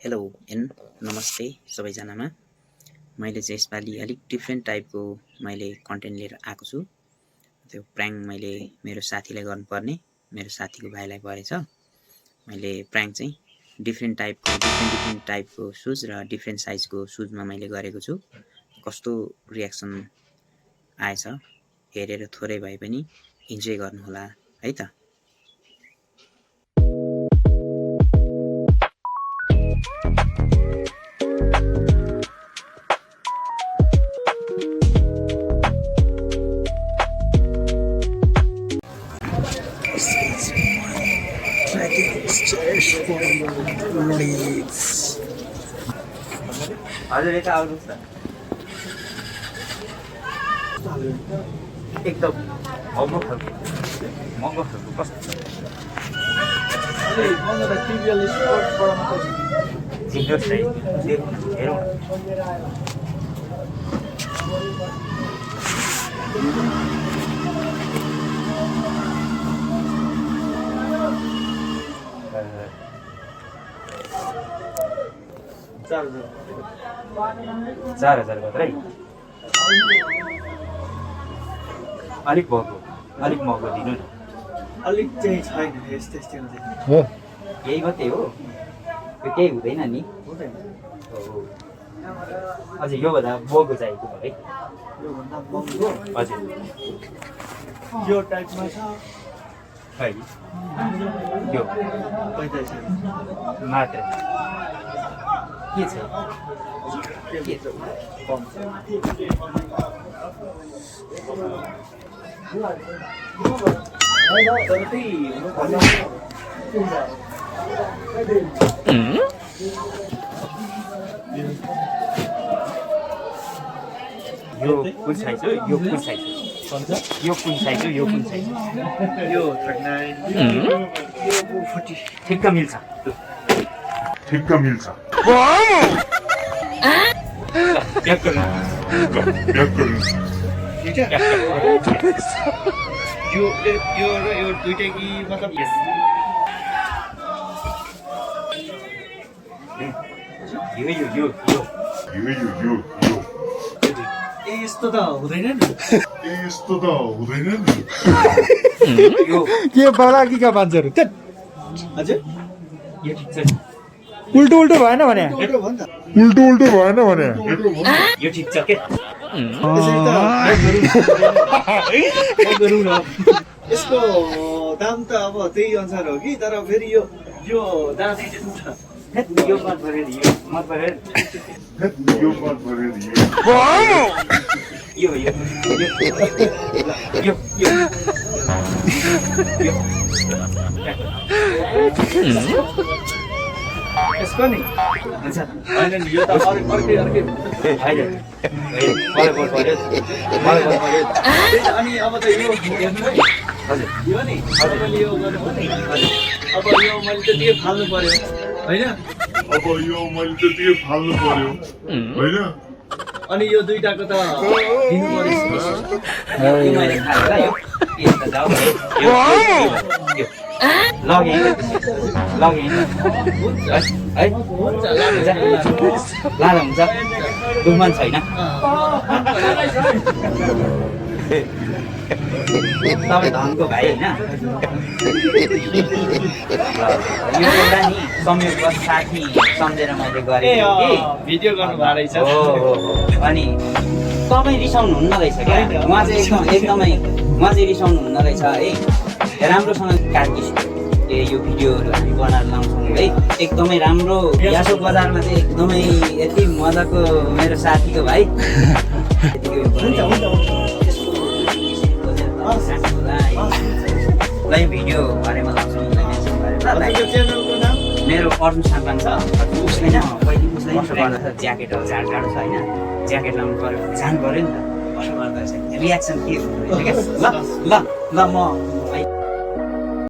Hello and नमस्ते सबैजनामा। मैले चाहिँ यसपालि अलिक डिफ्रेन्ट टाइपको मैले कन्टेन्ट लिएर आएको छु। त्यो प्र्याङ्क मैले मेरो साथीलाई गर्नुपर्ने, मेरो साथीको भाइलाई परेछ। मैले प्र्याङ्क चाहिँ डिफ्रेन्ट टाइपको सुज र डिफ्रेन्ट साइजको सुजमा मैले गरेको छु। कस्तो रियाक्सन आएछ हेरेर थोरै भए पनि इन्जोय गर्नुहोला है त। हजुर यता आउनुहोस् न। एकदम महँगो खालको कस्तो झिक्नुहोस् है, हेरौँ न। 4,000 मात्रै, अलिक महँगो दिनु न। अलिक चाहिँ छैन यस्तै हो यही मात्रै हो, त्यो केही हुँदैन नि। हजुर योभन्दा महँगो चाहिएको है। योभन्दा महँगो हजुर यो टाइपमा छ खै यो 45 मात्र के छ कम छ। तर त्यही यो कुन साइज हो, यो कुन साइज हो, यो कुन साइज हो, यो कुन साइज हो? यो 39 यो 40 ठिक्क मिल्छ। यो र यो दुइटै कि मतलब यो यस्तो त हुँदैन नि। के बलाकीका मान्छेहरू त्यहाँ हजुर यो ठिक छ, उल्टो उल्टो भएन भने उल्टो भयो नि त। यो ठिक छ के। त्यसरी त गरौँ न। यसको दाम त अब त्यही अनुसार हो कि, तर फेरि यो जाँदैन नि त। यो मत परेर यसको नि हुन्छ होइन नि, यो त अर्कै होइन मलाई मन पर्यो। त्यही त। अनि अब त यो हेर्नु है, हजुर यो नि तपाईँले यो गर्नु हो नि। अब यो मैले त्यतिकै फाल्नु पर्यो होइन। अनि यो दुइटाको त दिनु पर्यो। यो मैले खाएर यो त जाऊ है। यो लगे है हुन्छ लाँदा हुन्छ, दुःखमान छैन। तपाईँ धनको भाइ होइन। यो एउटा नि संयोगवश साथी सम्झेर मैले गरेको कि भिडियो गर्नु भएको रहेछ। हो अनि तपाईँ रिसाउनुहुन्न रहेछ क्या। उहाँ चाहिँ एकदमै रिसाउनुहुन्न रहेछ है। राम्रोसँग काटिस यो भिडियोहरू हामी बनाएर लाउँछौँ है। एकदमै राम्रो यासो बजारमा चाहिँ एकदमै यति मजाको मेरो साथीको भाइ भिडियो बारेमा लाउँछौँ च्यानलको नाम मेरो अर्जुन साम्पाङ छ। उसले न पहिले उसलाई ज्याकेटहरू जाडो छ होइन, ज्याकेट लाउनु पऱ्यो, जानु पऱ्यो नि त। रियाक्सन के हुँदो रहेछ क्या। ल म